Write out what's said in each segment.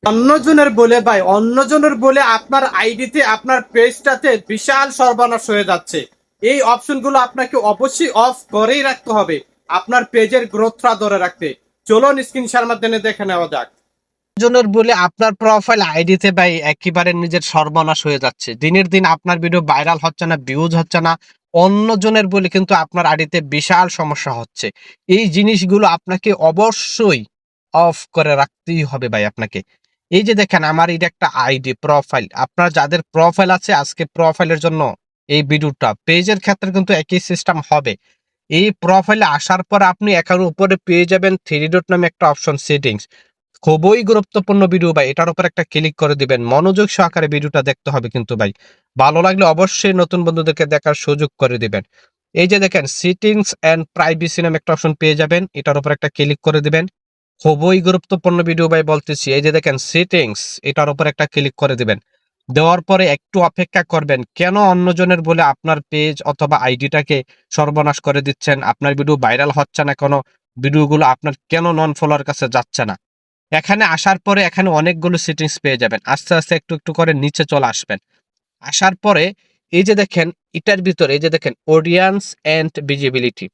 অন্যজনের বলে ভাই, অন্যজনের বলে আপনার আইডিতে আপনার পেজটাতে বিশাল সর্বনাশ হয়ে যাচ্ছে। এই অপশনগুলো আপনাকে অবশ্যই অফ করেই রাখতে হবে আপনার পেজের গ্রোথটা ধরে রাখতে। চলুন স্ক্রিনশটের মাধ্যমে দেখে নেওয়া যাক। জনের বলে আপনার প্রোফাইল আইডিতে ভাই একেবারে নিজের সর্বনাশ হয়ে যাচ্ছে। দিনের দিন আপনার ভিডিও ভাইরাল হচ্ছে না, ভিউজ হচ্ছে না। অন্যজনের বলে কিন্তু আপনার আইডিতে বিশাল সমস্যা হচ্ছে। এই জিনিসগুলো আপনাকে অবশ্যই অফ করে রাখতেই হবে ভাই আপনাকে। এই যে দেখেন আমার এটা একটা আইডি প্রোফাইল। আপনার যাদের প্রোফাইল আছে আজকে প্রোফাইলের জন্য এই ভিডিওটা, পেজের ক্ষেত্রে কিন্তু একই সিস্টেম হবে। এই প্রোফাইলে আসার পর আপনি এখানে উপরে পেয়ে যাবেন থ্রি ডট নামে একটা অপশন, সেটিংস। খুবই গুরুত্বপূর্ণ ভিডিও ভাই, এটার উপর একটা ক্লিক করে দিবেন, মনোযোগ সহকারে ভিডিওটা দেখতে হবে কিন্তু ভাই। ভালো লাগলে অবশ্যই নতুন বন্ধুদেরকে দেখার সুযোগ করে দিবেন। এই যে দেখেন সেটিংস এন্ড প্রাইভেসি নামে একটা অপশন পেয়ে যাবেন, এটার উপর একটা ক্লিক করে দিবেন। খুবই গুরুত্বপূর্ণ ভিডিও ভাই বলতেছি। এই যে দেখেন সেটিংস, এটার উপর একটা ক্লিক করে দিবেন। দেওয়ার পরে একটু অপেক্ষা করবেন। কেন অন্যজনের বলে আপনার পেজ অথবা আইডিটাকে সর্বনাশ করে দিচ্ছেন, আপনার ভিডিও ভাইরাল হচ্ছে না, কোনো ভিডিওগুলো আপনার কেন নন ফলোয়ার কাছে যাচ্ছে না। এখানে আসার পরে এখানে অনেকগুলো সেটিংস পেয়ে যাবেন। আস্তে আস্তে একটু একটু করে নিচে চলে আসবেন। আসার পরে এই যে দেখেন এটার ভিতরে, এই যে দেখেন অডিয়েন্স এন্ড ভিজিবিলিটি,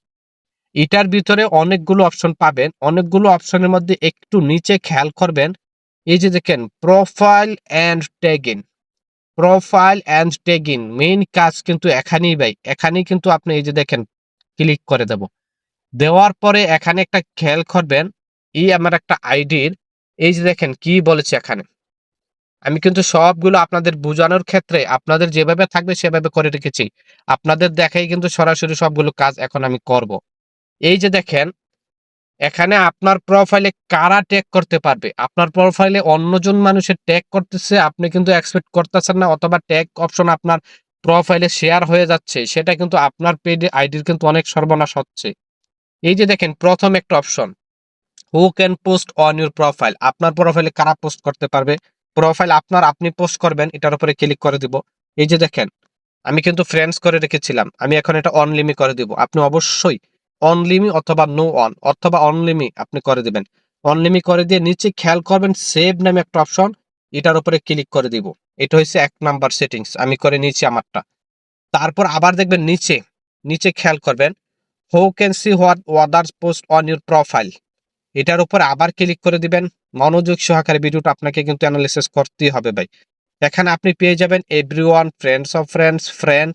এটার ভিতরে অনেকগুলো অপশন পাবেন। অনেকগুলো অপশনের মধ্যে একটু নিচে খেয়াল করবেন। এই যে দেখেন profile and tagging, profile and tagging main কাজ কিন্তু এখানেই ভাই। এখানেই কিন্তু আপনি এই যে দেখেন ক্লিক করে দেব। দেওয়ার পরে এখানে একটা খেয়াল করবেন, এই আমার একটা আইডির, এই যে দেখেন কি বলেছে এখানে। আমি কিন্তু সবগুলো আপনাদের বোঝানোর ক্ষেত্রে আপনাদের যেভাবে থাকবে সেভাবে করে রেখেছি। আপনাদের দেখাই কিন্তু সরাসরি সবগুলো কাজ এখন আমি করব। এই যে দেখেন এখানে আপনার প্রোফাইলে কারা ট্যাগ করতে পারবে, আপনার প্রোফাইলে অন্যজন মানুষের ট্যাগ করতেছে, আপনি কিন্তু এক্সপেক্ট করতেছেন না, অথবা ট্যাগ অপশন আপনার প্রোফাইলে শেয়ার হয়ে যাচ্ছে, সেটা কিন্তু আপনার পেজ আইডির কিন্তু অনেক সর্বনাশ হচ্ছে। এই যে দেখেন প্রথম একটা option, who can post on your profile, আপনার প্রোফাইলে কারা পোস্ট করতে পারবে। প্রোফাইল আপনার, আপনি পোস্ট করবেন, এটার উপরে ক্লিক করে দিব। এই যে দেখেন আমি কিন্তু ফ্রেন্ডস করে রেখেছিলাম, আমি এখন এটা অনলিমি করে দিব। আপনি অবশ্যই অনলিমি অথবা নো অন অথবা অনলিমি আপনি করে দিবেন। অনলিমি করে দিয়ে নিচে খেয়াল করবেন সেভ নামে একটা অপশন, এটার উপরে ক্লিক করে দিব। এটা হচ্ছে এক নাম্বার সেটিংস, আমি করে নিয়েছি আমারটা। তারপর আবার দেখবেন নিচে, নিচে খেয়াল করবেন হু can C what others post on your profile, এটার উপর আবার ক্লিক করে দিবেন। মনোযোগ সহকারে ভিডিওটা আপনাকে কিন্তু অ্যানালিসিস করতেই হবে ভাই। এখানে আপনি পেয়ে যাবেন everyone, friends of friends, friend.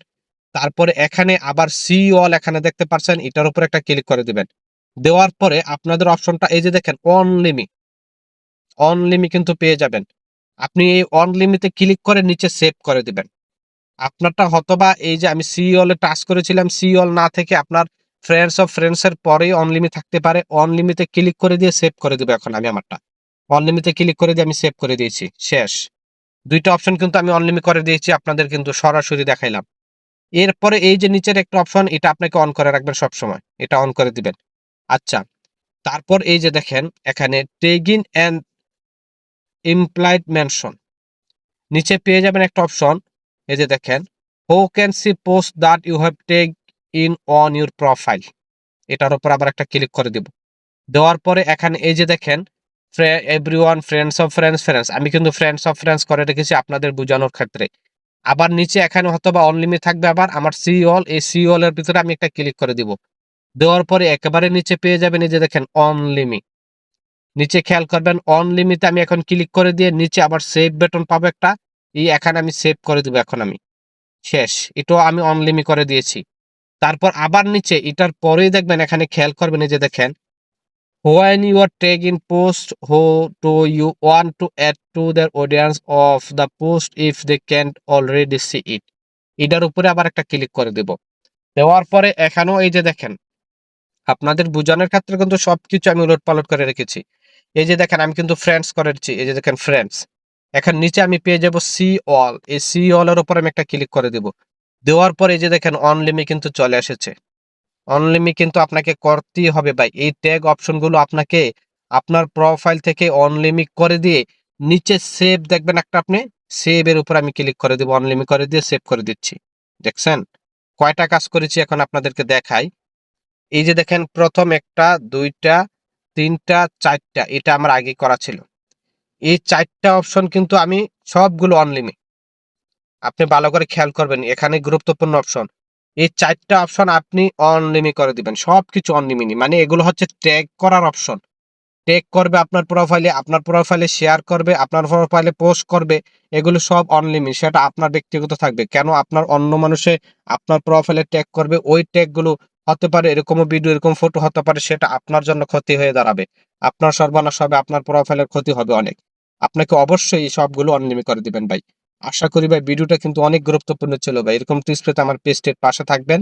তারপরে এখানে আবার সি অল এখানে দেখতে পাচ্ছেন, এটার উপর একটা ক্লিক করে দিবেন। দেওয়ার পরে আপনাদের অপশনটা এই যে দেখেন অনলিমি, অনলিমি কিন্তু পেয়ে যাবেন। আপনি এই অনলিমিতে ক্লিক করে নিচে সেভ করে দিবেন। আপনারটা হয়তোবা এই যে আমি সি অল এ টাচ করেছিলাম, সি অল না থেকে আপনার ফ্রেন্ডস অফ ফ্রেন্ডস এর পরেই অনলিমি থাকতে পারে। অনলিমিতে ক্লিক করে দিয়ে সেভ করে দিব। এখন আমি আমারটা অনলিমিতে ক্লিক করে দিয়ে আমি সেভ করে দিয়েছি, শেষ। দুইটা অপশন কিন্তু আমি অনলিমি করে দিয়েছি, আপনাদের কিন্তু সরাসরি দেখাইলাম। এরপরে এই যে নিচের একটা অপশন, এটা আপনাকে অন করে রাখবেন সব সময়, এটা অন করে দিবেন। আচ্ছা, তারপর এই যে দেখেন এখানে টেগিং এন্ড ইমপ্লয়েড মেনশন, নিচে পেয়ে যাবেন একটা অপশন। এই যে দেখেন who can see post that you have tag in on your profile, এটার উপর আবার একটা ক্লিক করে দিব। দেওয়ার পরে এখানে এই যে দেখেন everyone, friends of friends, friends, আমি কিন্তু ফ্রেন্ডস অফ ফ্রেন্ডস করে রেখেছি আপনাদের বোঝানোর ক্ষেত্রে। আবার নিচে এখানে হয়তোবা অনলিমি থাকবে, আবার আমার সি অল, এই সি অল এর ভিতরে আমি একটা ক্লিক করে দিব। দেওয়ার পরে একেবারে নিচে পেয়ে যাবেন এই যে দেখেন অনলিমি। নিচে খেয়াল করবেন অনলিমিতে আমি এখন ক্লিক করে দিয়ে নিচে আবার সেভ বাটন পাবো একটা, এই এখানে আমি সেভ করে দিব। এখন আমি শেষ, এটাও আমি অনলিমি করে দিয়েছি। তারপর আবার নিচে এটার পরেই দেখবেন এখানে খেয়াল করবেন এই যে দেখেন when you are tagging post who do you want to add to their audience of the post if they can't already see it, এটার উপরে আবার একটা ক্লিক করে দেব। দেওয়ার পরে এখানেও এই যে দেখেন আপনাদের বোঝানোর ক্ষেত্রে কিন্তু সবকিছু আমি উলট পালট করে রেখেছি। এই যে দেখেন আমি কিন্তু ফ্রেন্ডস করেছি, এই যে দেখেন ফ্রেন্ডস। এখন নিচে আমি পেয়ে যাব সি অল, এই সি অল এর উপর আমি একটা ক্লিক করে দেব। দেওয়ার পরে এই যে দেখেন অনলিমি কিন্তু চলে এসেছে। অনলিমি কিন্তু আপনাকে করতেই হবে ভাই। এই ট্যাগ অপশনগুলো আপনাকে আপনার প্রোফাইল থেকে অনলিমি করে দিয়ে নিচে সেভ দেখবেন একটা, আপনি সেভ এর উপর আমি ক্লিক করে দেব, অনলিমি করে দিয়ে সেভ করে দিচ্ছি। দেখছেন কয়টা কাজ করেছি, এখন আপনাদেরকে দেখাই। এই যে দেখেন প্রথম একটা, দুইটা, তিনটা, চারটা, এটা আমার আগে করা ছিল। এই 4টা অপশন কিন্তু আমি সবগুলো অনলিমিট। আপনি ভালো করে খেয়াল করবেন, এখানে গুরুত্বপূর্ণ অপশন। এই 4টা অপশন আপনি অনলিমিট করে দিবেন। সবকিছু অনলিমিট, মানে এগুলো হচ্ছে ট্যাগ করার অপশন। ট্যাগ করবে আপনার প্রোফাইলে শেয়ার করবে, আপনার প্রোফাইলে পোস্ট করবে। এগুলো সব অনলিমিট, সেটা আপনার ব্যক্তিগত থাকবে। কেন আপনার অন্য মানুষে আপনার প্রোফাইলে ট্যাগ করবে, ওই ট্যাগ গুলো হতে পারে এরকমও ভিডিও, এরকম ফটো হতে পারে, সেটা আপনার জন্য ক্ষতি হয়ে দাঁড়াবে। আপনার সর্বনাশ হবে, আপনার প্রোফাইলের ক্ষতি হবে অনেক। আপনাকে অবশ্যই এই সবগুলো অনলিমিট করে দিবেন ভাই। আশা করি ভাই ভিডিওটা কিন্তু অনেক গুরুত্বপূর্ণ ছিল ভাই। এরকম টিপস পেতে আমার পেজটির পাশে থাকবেন।